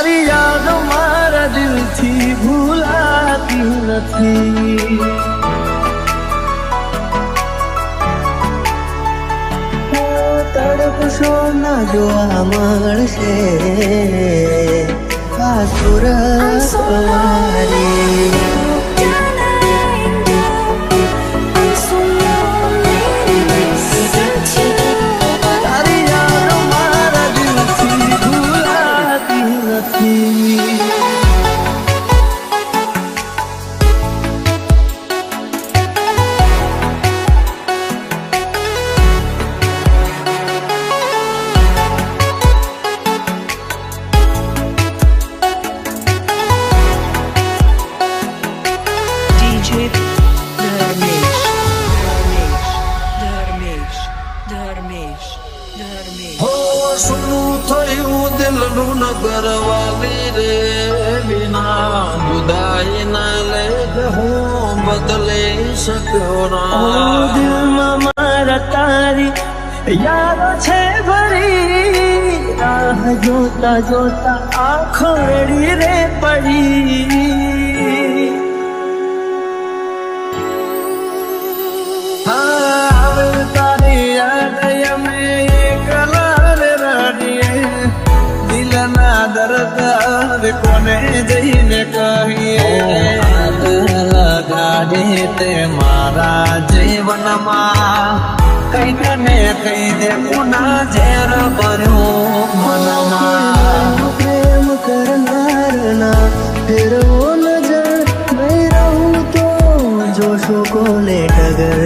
તારી યાદ મારા દિલથી ભૂલાતી નથી. તડપશો ના જોવા મળશે આ સુરત મારી. करवाली रे बिना जुदाई ना ले हूँ बदले सक्यो ना. दिल में मारा तारी यादो छे भरी राह जोता जोता आँखों रेडी रे पड़ी. हाँ तारी याद में कलर रड़िए दिल ना दर्द कोने जईने कहिए. आग लगाड़े ते मारा जीवन में कई ने कई दे पुना झेर भरो मनमा. प्रेम करनार ना फिर वो नजर मैं रहूं तो जोशों को ले टगर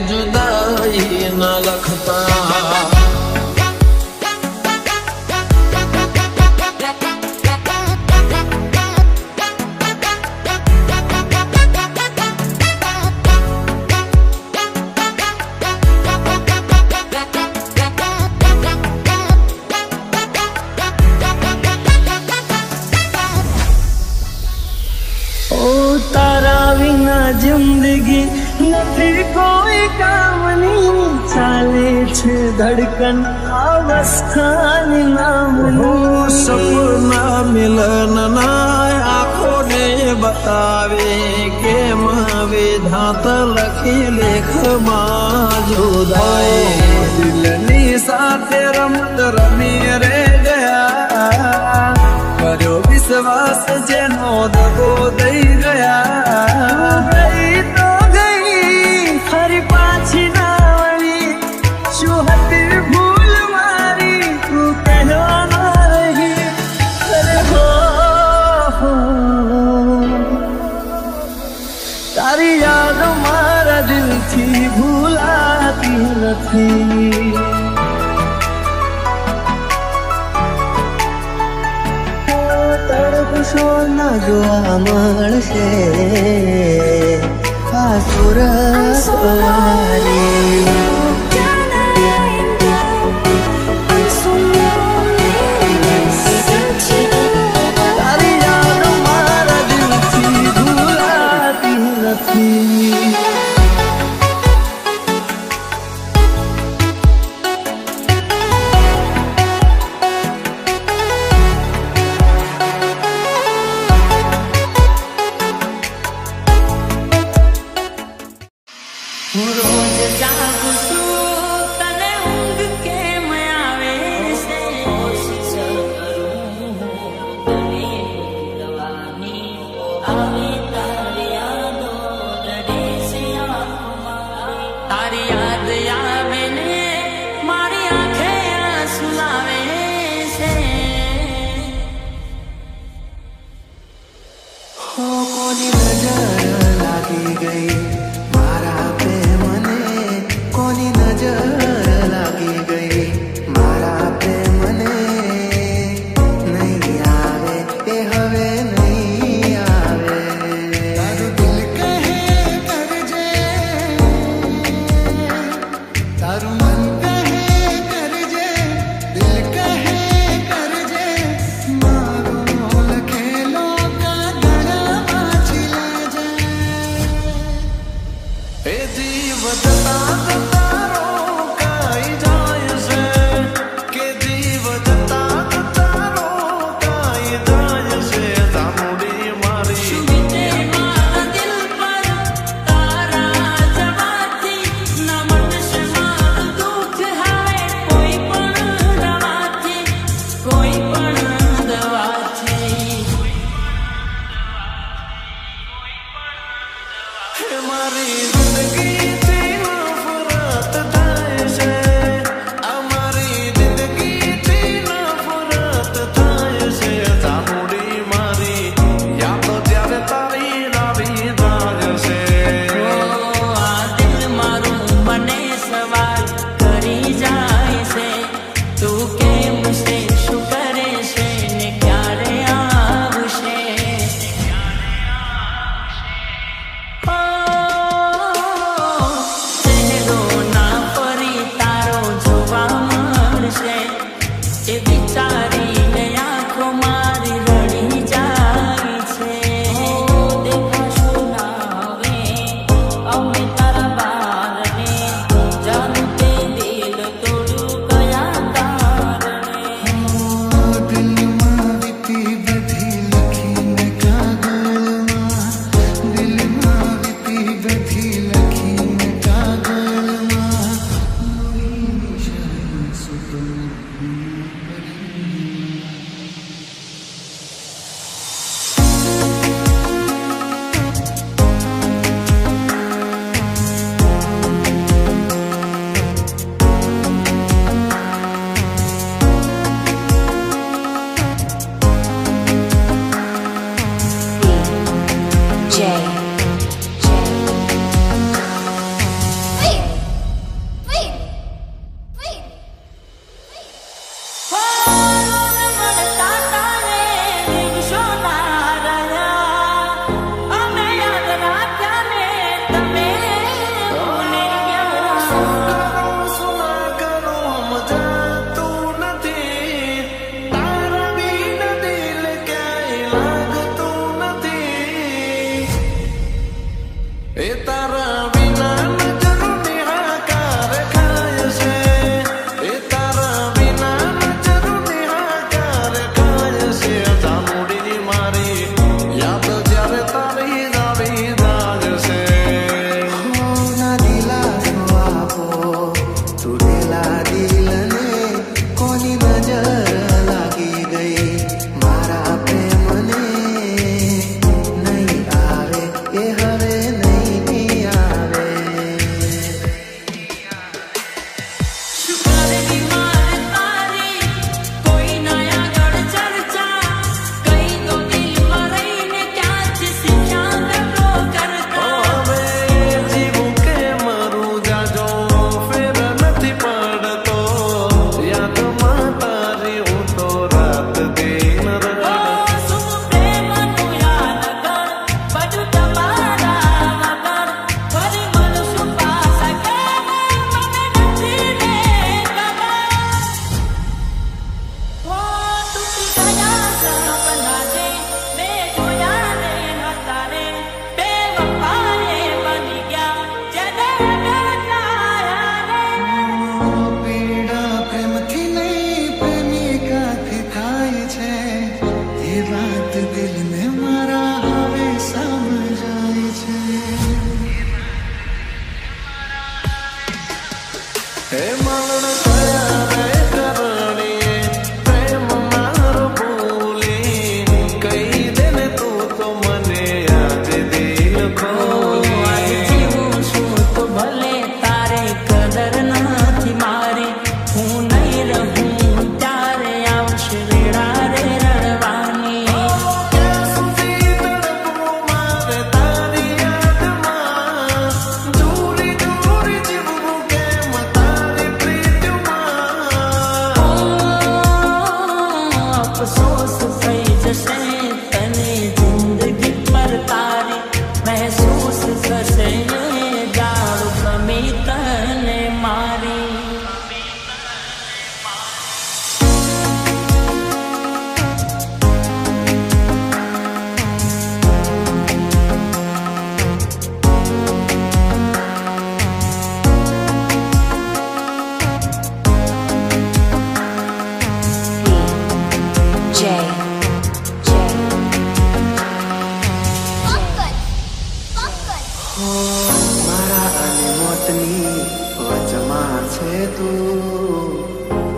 जुदाई न लखता. ओ तारा विना जिंदगी નથી કોઈ કામની ચાલે છે ધડકન અવસ્થાની નામનું. સપના મિલનના આંખોને બતાવે કેમ વિધાત લખી લેખમાં જુદાઈ. દિલની સાથે રમત રમી રે ગયા કર્યો વિશ્વાસ જેનો દગો દઈ ગયા. ફરી પાછી ના વળી શું હતી ભૂલ મારી તું કહેવા ના રહી. અરે હો તારી યાદ મારા દિલથી ભૂલાતી નથી. તડપશો ના જોવા મળશે આ સુરત મારી. તારી યાદ મારા દિલથી ભૂલાતી નથી. રોજ જાગું છું તને ઊંઘ કેમ આવે છે. કોશિશ કરું તને દવાની આવે તારી યાદો રડે છે આંખમાં. તારી યાદ આવે ને મારી આંખે આંસુ આવે છે. કોની નજર લાગી ગઈ મારા પ્રેમને. કોની નજર લાગી ગઈ મારા પ્રેમને. નહીં આવે એ હવે નહીં આવે. તારું દિલ કહે કરજે તારું મન કહે કરજે દિલ કહે કરજે મારું લખેલું અમારી જિંદગીથી નફરત થાય છે, અમારી જિંદગીથી નફરત થાય છે. ચામુંડી મારી યાદો જ્યારે તારી આવી જાય છે. આ દિલ મારું મને સવાલ કરી જાય છે, તું કેમ છે, શું કરે છે ને ક્યારે આવશે? ચહેરો ના ફરી તારો જોવા મળશે, એ વિચારીને આંખો મારી રડી જાય છે. દેખાશું ના હવે અમે તારા બારને, જાનું તે દિલ તોડ્યું કયા કારણે? દિલમાં વીતી બધી લખીને કાગળમાં, દિલમાં વીતી બધી લખીને કાગળમાં, લોહીની શાહી સુતો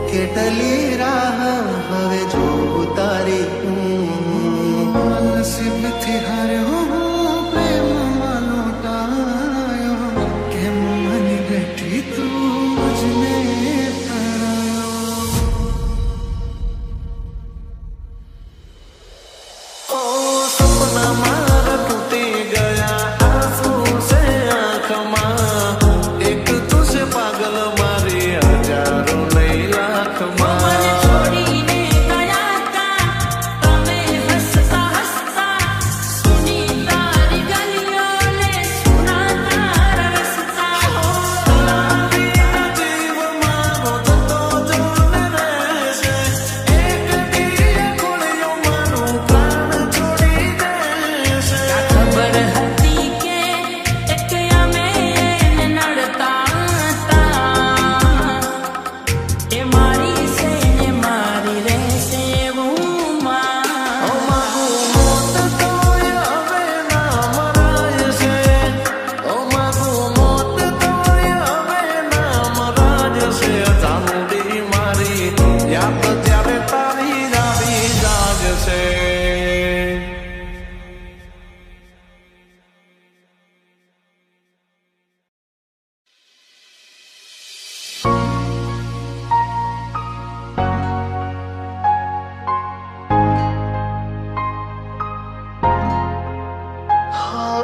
કેટલી રાહ હવે જોઉં તારી નસીબથી હાર્યો હું પ્રેમમાં લોટા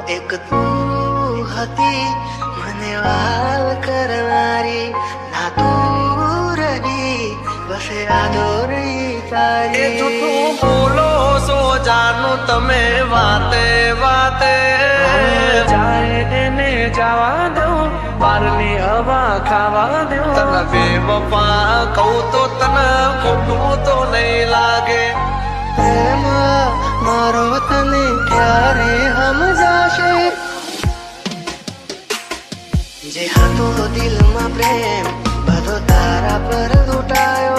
એક તું હતી મને વાલ કરનારી, ના તું રહી બસ યાદો રહી એ તારી. જૂઠું બોલો છો જાનું તમે વાતે વાતે. જાય એને જવા દઉં, બારની હવા ખાવા દઉં. તને બેવફા કહું તો તને ખોટું તો નહીં લાગે. પ્રેમ મારો તને ક્યારે સમજાશે? જે હતો દિલમાં પ્રેમ બધો તારા પર લૂંટાયો.